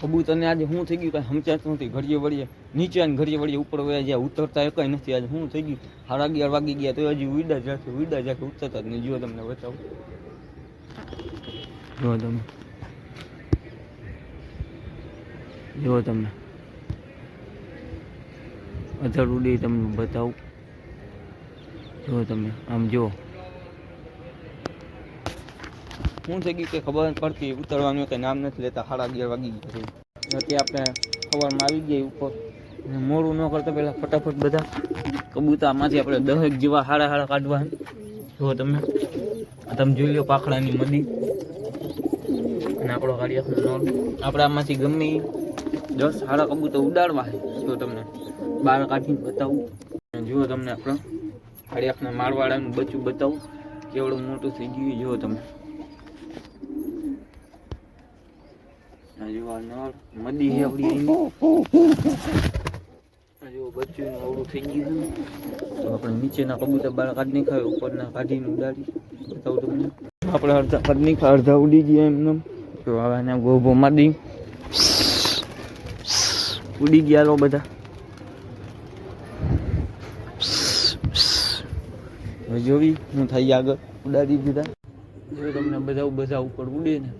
કબૂતરને આજે શું થઈ ગયું કાંઈ સમજાતું નથી. ઘડીએ વળીએ નીચે અને ઘડીએ વળીએ ઉપર વયા જ્યાં ઉતરતા કંઈ નથી. આજે શું થઈ ગયું 11:30 વાગી ગયા તો હજી ઉડા જાય ઉતરતા જ નહીં. જો તમને બતાવું, જો તમને અધર ઉડી તમને બતાવું. જો તમે આમ જો શું થઈ ગયું કે ખબર નથી પડતી. ઉતરવાનું કંઈ નામ નથી લેતા. 11:30 વાગી ગયા છે. આપણે સવારમાં આવી ગયા ઉપર. મોડું ન કરતા પહેલાં ફટાફટ બધા કબૂતરમાંથી આપણે 10 જેવા હાડા કાઢવા. જો તમે જોઈ લો પાખડાની મદી અને આપણો ગાડી આપણે આમાંથી ગમે 10 હાડા કબૂતર ઉડાડવા છે. જો તમને બહાર કાઢીને બતાવું. જુઓ તમને આપણે ગાડી આપણે મારવાડાનું બચ્ચું બતાવું કેવડું મોટું થઈ ગયું. જુઓ તમે મદી છે આપણી જો બચ્ચું અવડું થઈ ગયું છે. તો આપણે નીચેના કબૂતર બહાર કાઢી નાખાય, ઉપરના કાઢીને ઉડાડી બતાવું તમને. આપણે અડધા કાઢી નાખ્યા, અડધા ઉડી ગયા એમને. તો હવે આને ગોભો મારી ઉડી ગયા લો બધા. જોવી હું થઈ આગળ ઉડાડી દીધા. જો તમને બધા ઉપર ઉડે ને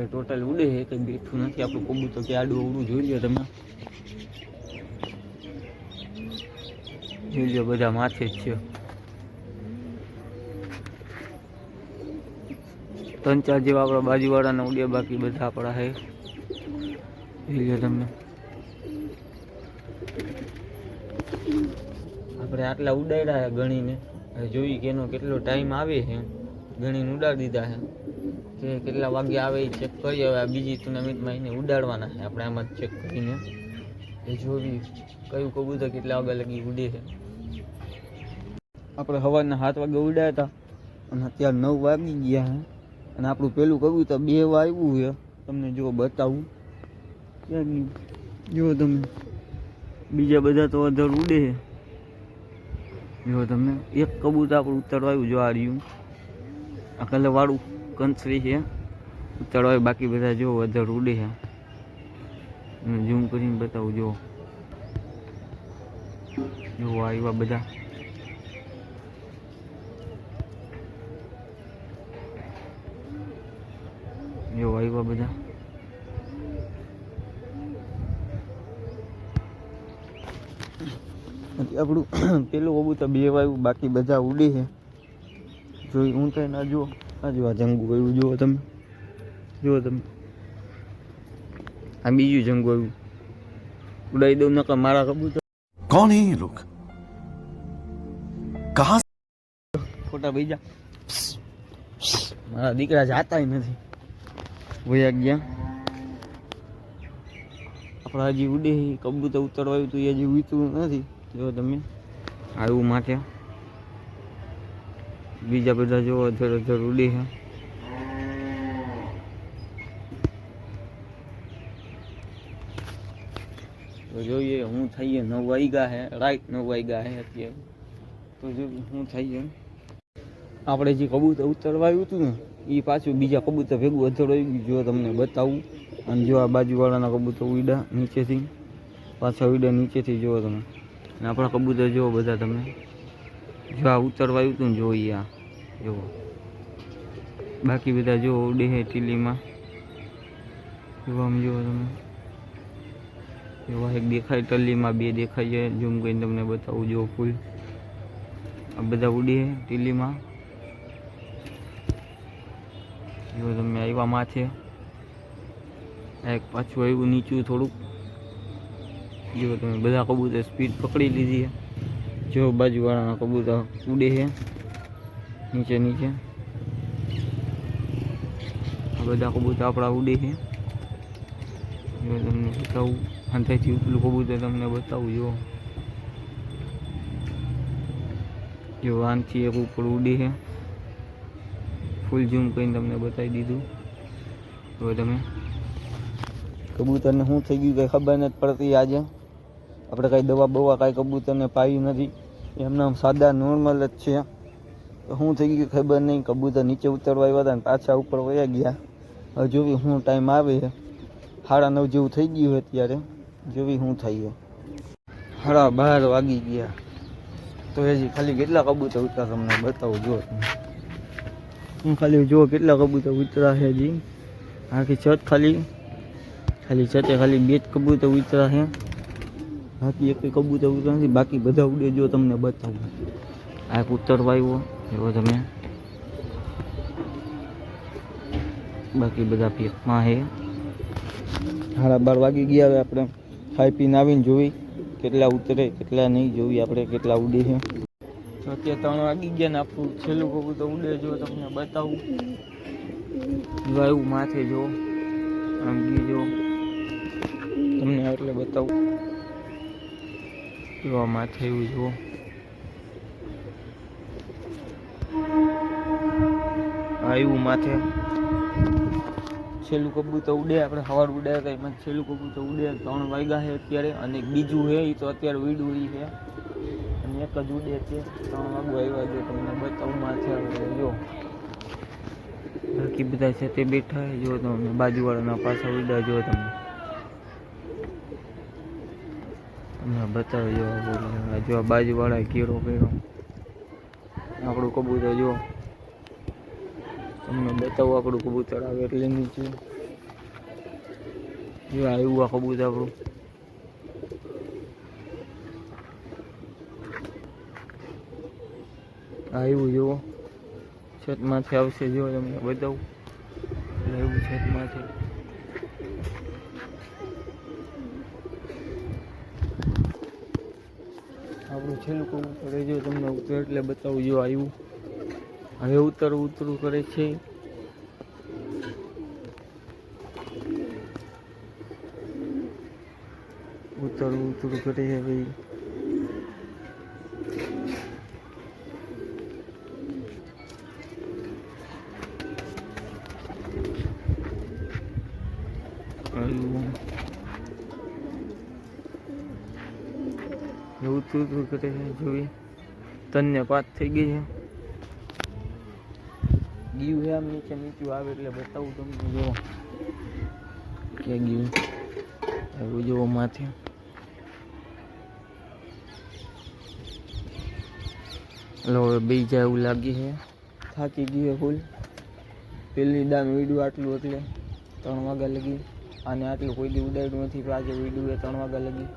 ટોટલ ઉડે છે. કંઈ બેઠું નથી આપણું કબૂતર કે આડું અવડું જોઈ લો તમે. જોઈ લો બધા માથે જ છે. 3-4 જેવા આપણા બાજુવાળાના ઉડ્યા, બાકી બધા આપણા છે. જોઈ લો તમને આપણે આટલા ઉડાડ્યા ગણીને. જોઈ કે એનો કેટલો ટાઈમ આવે છે. ગણીને ઉડાડી દીધા છે. કે કેટલા વાગ્યા આવે એ ચેક કરીએ. હવે બીજી ટુર્નામેન્ટમાં એને ઉડાડવાના છે આપણે. આમાં ચેક કરીને એ જોવી કયું કબૂતર કેટલા વાગ્યા લગી ઉડે છે. આપણે સવારના 7 વાગે ઉડાયા હતા અને અત્યારે 9 વાગી ગયા છે. અને આપણું પેલું કબૂતર 2 આવ્યું છે. તમને જો બતાવું ક્યાં જો તમે. બીજા બધા તો અધર ઉડે છે. જો તમને એક કબૂતર આપણું ઉતરવાયું જો આ રહ્યું. આ કલર વાળું કંસરી છે ઉતરવાયું. બાકી બધા જો અધર ઉડે છે. ઝૂમ કરીને બતાવું. જો આવ્યા બધા. જો આવ્યા બધા. આપણું પેલું કબૂતર 2 વાયું, બાકી બધા ઉડે છે. જોઈ હું થાય ના જુઓ. આ જો આ જંગુ આવ્યું જુઓ તમે. આ બીજું જંગુ આવ્યું. ઉડાઈ દઉં નકર મારા કબૂતર. कौन है ये लोग? कहां ખોટા બીજા મારા દીકરા જાતા નથી. વયા ગયા આપણા. હજી ઉડે કબૂતર ઉતરવાયું તો એ હજી ઉતરું નથી. જો તમે આવ્યું માથે. બીજા બધા જો અધર ઉડે છે. તો જોઈએ હું થઈએ 9 વાગ્યા છે. રાઈટ 9 વાગ્યા છે અત્યારે. તો જો હું થઈએ આપણે જે કબૂતર ઉતરવાયું હતું ને એ પાછું બીજા કબૂતર ભેગું અધર આવી ગયું. જો તમને બતાવું. અને જો આ બાજુવાળાના કબૂતર ઉડ્યા નીચેથી, પાછા ઉડ્યા નીચેથી. જુઓ તમે. અને આપણા કબૂતર જુઓ બધા તમે. જો આ ઉતરવાયું હતું ને જોઈએ આ જુઓ. બાકી બધા જો ઉડે છે ટીલીમાં. જો આમ જુઓ તમે. એવા એક દેખાય ટલીમાં, 2 દેખાય છે. ઝૂમ કરીને તમને બતાવું. જો ફૂલ આ બધા ઉડે છે ટીલીમાં. જો તમે આવ્યા માથે. એક પાછું આવ્યું નીચું થોડુંક. જો તમે બધા કબૂતર સ્પીડ પકડી લીધી છે. જો બાજુવાળાના કબૂતર ઉડે છે નીચે. આ બધા કબૂતર આપણા ઉડે છે. જો તમને બતાવું. અંતેથી ઉપલું કબૂતર તમને બતાવું. જો આનથી એક ઉપર ઉડે છે. ફૂલ ઝૂમ કરીને તમને બતાવી દીધું. તો તમે કબૂતરને શું થઈ ગયું કંઈ ખબર નથી પડતી. આજે આપણે કાંઈ દવા કાંઈ કબૂતરને પાવી નથી. એમને સાદા નોર્મલ જ છે. તો શું થઈ ગયું ખબર નહીં. કબૂતર નીચે ઉતરવા આવ્યા હતા ને પાછા ઉપર વયા ગયા. હવે જોવી શું ટાઈમ આવે. 9:30 જેવું થઈ ગયું છે અત્યારે, જોવી શું થાય છે। 12:30 વાગી ગયા તો હજી ખાલી કેટલા કબૂતર ઉતરા તમને બતાવું જો હું ખાલી જો કેટલા કબૂતર ઉતરા છે હજી આખી છત ખાલી છતે ખાલી 2 જ કબૂતર ઉતરા છે, બાકી એક કબૂતર ઉતરા નથી, બાકી બધા ઉડે જો તમને બતાવું। આ ઉતરવા આવ્યો જો તમે, બાકી બધા પેકમાં છે। 12:30 વાગી ગયા, હવે આપણે ખાઈ પીને આવીને જોઈ કેટલા ઉતરે કેટલા નહીં, જોઈ આપણે કેટલા ઉડે છે। તો અત્યારે 3 વાગી ગયા ને આપણું છેલ્લું કબૂતર ઉડે જો તમને બતાવું, જો એવું માથે જો આમ જો તમને એટલે બતાવું, જો માથે એવું જો આવ્યું માથે છેલ્લું કબૂતર ઉડે, આપણે સવાર ઉડ્યા હતા એમાં છેલ્લું કબૂતર ઉડે। 3 વાગ્યા છે અત્યારે, અને બીજું છે એ તો અત્યારે ઉડ્યું છે, અને એક જ ઉડે છે। 3 વાગવા આવ્યા જો તમને બતાવું માથે આપણે જો, બાકી બધા છે તે બેઠા જો તમને, બાજુવાળાના પાછા ઉડ્યા જો તમને બતાવો જો બાજુવાળા કેરો કર્યો આપણું કબૂતર જો તમને બતાવું, આપણું કબૂતર આવે એટલે નીચે જો આવ્યું આ કબૂતર આપણું, આવ્યું જો છતમાંથી આવશે જો તમને બતાવું, આવ્યું છતમાંથી આપણું છેલ્લું કબૂતર જો તમને ઉતરે એટલે બતાવું જો આવ્યું, હવે ઉતરું કરે છે। ઉતરું કરે છે ભાઈ, ઉતરું કરે છે જોઈ, 3 ને 5 થઈ ગઈ છે। ગયું છે આમ નીચું આવે એટલે બતાવું તમને જો કે ગયું એવું જો માથે, એટલે હવે બે જાય એવું લાગી છે, થાકી ગયું ફૂલ। પેલી દાન ઉડ્યું આટલું એટલે 3 વાગ્યા લગી, અને આટલું કોઈ દી ઉડાડ્યું નથી, તો આજે ઉડ્યું 3 વાગ્યા લગી,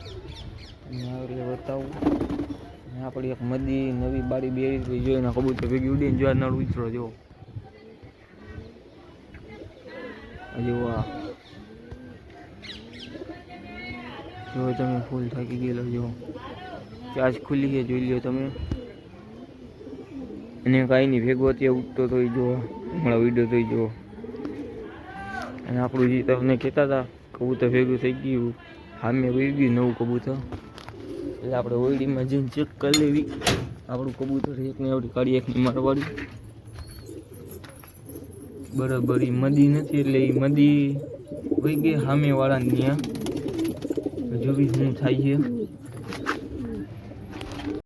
એટલે બતાવું। આપણી એક મદી નવી બારી બે જોઈને કબૂતર ભેગી ઉડીને જો નળ ઉતરો જો તમે ફૂલ થાકી ગયેલો જો, ચાર્જ ખુલ્લી છે જોઈ લો તમે, અને કાંઈ નહીં ભેગો અત્યારે ઉઠતો તો જો હમણાં વિડીયો તો જો, અને આપણું જે તમને કહેતા હતા કબૂતર ભેગું થઈ ગયું, સામે વહી ગયું નવું કબૂતર, એટલે આપણે ઓયડીમાં જઈને ચેક કરી લેવી આપણું કબૂતર એકને આવડી કાઢી એકની મારવાડી બરાબર, એ મદી નથી એટલે એ મદી વહી ગઈ સામેવાળાને ત્યાં, જોવી શું થાય છે।